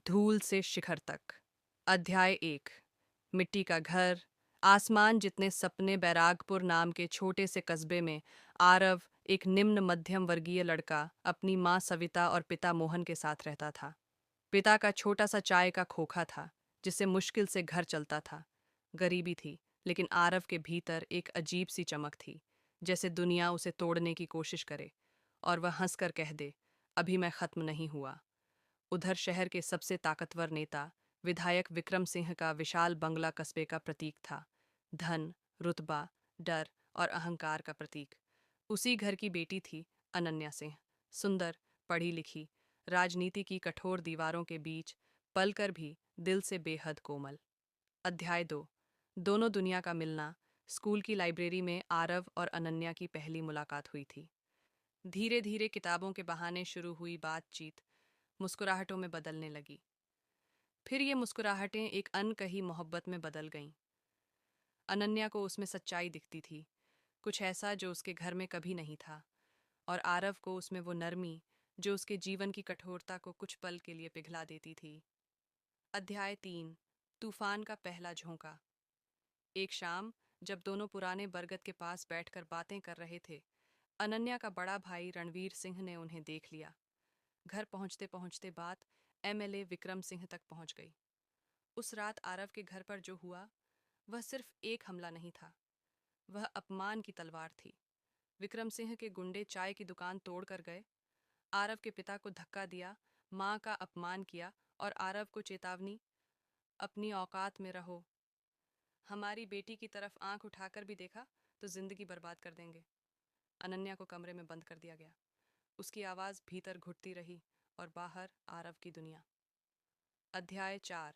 धूल से शिखर तक। अध्याय 1। मिट्टी का घर। आसमान जितने सपने। बैरागपुर नाम के छोटे से कस्बे में आरव, एक निम्न मध्यम वर्गीय लड़का, अपनी माँ सविता और पिता मोहन के साथ रहता था। पिता का छोटा सा चाय का खोखा था, जिससे मुश्किल से घर चलता था। गरीबी थी, लेकिन आरव के भीतर एक अजीब सी चमक थी, जैसे दुनिया उसे तोड़ने की कोशिश करे और वह हंसकर कह दे, अभी मैं खत्म नहीं हुआ। उधर शहर के सबसे ताकतवर नेता विधायक विक्रम सिंह का विशाल बंगला कस्बे का प्रतीक था। धन, रुतबा, डर और अहंकार का प्रतीक। उसी घर की बेटी थी अनन्या सिंह। सुंदर, पढ़ी लिखी, राजनीति की कठोर दीवारों के बीच पलकर भी दिल से बेहद कोमल। अध्याय 2। दोनों दुनिया का मिलना। स्कूल की लाइब्रेरी में आरव और अनन्या की पहली मुलाकात हुई थी। धीरे धीरे किताबों के बहाने शुरू हुई बातचीत मुस्कुराहटों में बदलने लगी। फिर ये मुस्कुराहटें एक अनकही मोहब्बत में बदल गईं। अनन्या को उसमें सच्चाई दिखती थी, कुछ ऐसा जो उसके घर में कभी नहीं था, और आरव को उसमें वो नरमी जो उसके जीवन की कठोरता को कुछ पल के लिए पिघला देती थी। अध्याय 3। तूफान का पहला झोंका। एक शाम, जब दोनों पुराने बरगद के पास बैठकर बातें कर रहे थे, अनन्या का बड़ा भाई रणवीर सिंह ने उन्हें देख लिया। घर पहुंचते पहुंचते बात एमएलए विक्रम सिंह तक पहुंच गई। उस रात आरव के घर पर जो हुआ, वह सिर्फ एक हमला नहीं था, वह अपमान की तलवार थी। विक्रम सिंह के गुंडे चाय की दुकान तोड़ कर गए, आरव के पिता को धक्का दिया, माँ का अपमान किया और आरव को चेतावनी, अपनी औकात में रहो, हमारी बेटी की तरफ आंख उठाकर भी देखा तो जिंदगी बर्बाद कर देंगे। अनन्या को कमरे में बंद कर दिया गया। उसकी आवाज़ भीतर घुटती रही और बाहर आरव की दुनिया। अध्याय 4।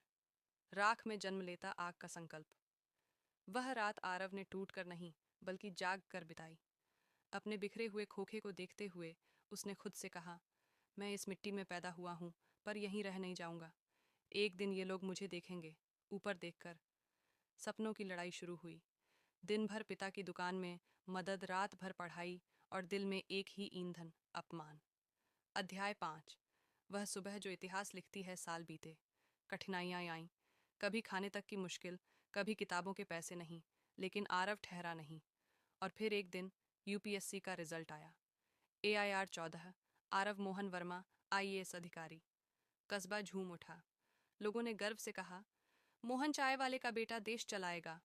राख में जन्म लेता आग का संकल्प। वह रात आरव ने टूट कर नहीं, बल्कि जाग कर बिताई। अपने बिखरे हुए खोखे को देखते हुए उसने खुद से कहा, मैं इस मिट्टी में पैदा हुआ हूँ, पर यहीं रह नहीं जाऊंगा। एक दिन ये लोग मुझे देखेंगे, ऊपर देखकर। सपनों की लड़ाई शुरू हुई। दिन भर पिता की दुकान में मदद, रात भर पढ़ाई, और दिल में एक ही ईंधन, अपमान। अध्याय 5। वह सुबह जो इतिहास लिखती है। साल बीते, कठिनाइयाँ आईं, कभी खाने तक की मुश्किल, कभी किताबों के पैसे नहीं, लेकिन आरव ठहरा नहीं। और फिर एक दिन यूपीएससी का रिजल्ट आया। AIR 14, आरव मोहन वर्मा, IAS अधिकारी। कस्बा झूम उठा। लोगों ने गर्व से कहा, मोहन चाय वाले का बेटा देश चलाएगा।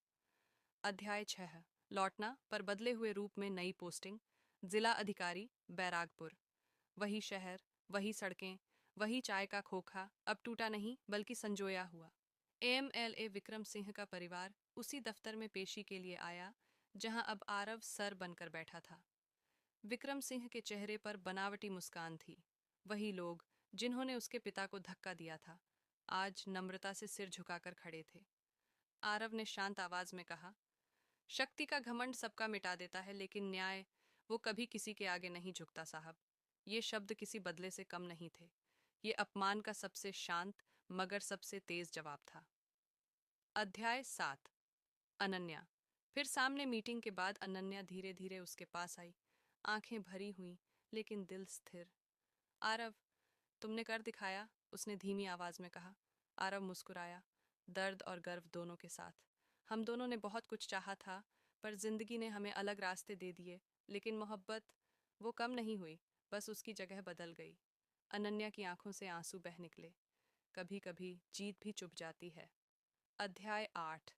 अध्याय 6। लौटना, पर बदले हुए रूप में नई पोस्टिंग। जिला अधिकारी, बैरागपुर। वही शहर, वही सड़कें, वही चाय का खोखा, अब टूटा नहीं बल्कि संजोया हुआ। एमएलए विक्रम सिंह का परिवार उसी दफ्तर में पेशी के लिए आया, जहां अब आरव सर बनकर बैठा था। विक्रम सिंह के चेहरे पर बनावटी मुस्कान थी। वही लोग जिन्होंने उसके पिता को धक्का दिया था, आज नम्रता से सिर झुकाकर खड़े थे। आरव ने शांत आवाज में कहा, शक्ति का घमंड सबका मिटा देता है, लेकिन न्याय, वो कभी किसी के आगे नहीं झुकता साहब। ये शब्द किसी बदले से कम नहीं थे। ये अपमान का सबसे शांत मगर सबसे तेज जवाब था। अध्याय 7। अनन्या। फिर सामने मीटिंग के बाद अनन्या धीरे धीरे उसके पास आई, आंखें भरी हुई लेकिन दिल स्थिर। आरव, तुमने कर दिखाया, उसने धीमी आवाज में कहा। आरव मुस्कुराया, दर्द और गर्व दोनों के साथ। हम दोनों ने बहुत कुछ चाहा था, पर जिंदगी ने हमें अलग रास्ते दे दिए, लेकिन मोहब्बत, वो कम नहीं हुई, बस उसकी जगह बदल गई। अनन्या की आंखों से आंसू बह निकले। कभी कभी जीत भी चुप जाती है। अध्याय 8।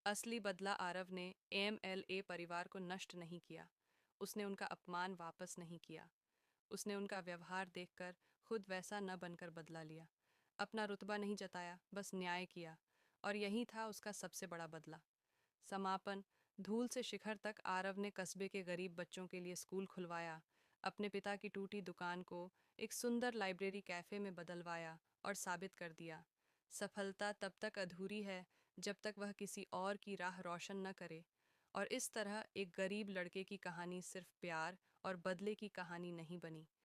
असली बदला। आरव ने एमएलए परिवार को नष्ट नहीं किया, उसने उनका अपमान वापस नहीं किया। उसने उनका व्यवहार देखकर खुद वैसा न बनकर बदला लिया। अपना रुतबा नहीं जताया, बस न्याय किया, और यही था उसका सबसे बड़ा बदला। समापन। धूल से शिखर तक आरव ने कस्बे के गरीब बच्चों के लिए स्कूल खुलवाया, अपने पिता की टूटी दुकान को एक सुंदर लाइब्रेरी कैफे में बदलवाया और साबित कर दिया, सफलता तब तक अधूरी है जब तक वह किसी और की राह रोशन न करे। और इस तरह एक गरीब लड़के की कहानी सिर्फ प्यार और बदले की कहानी नहीं बनी,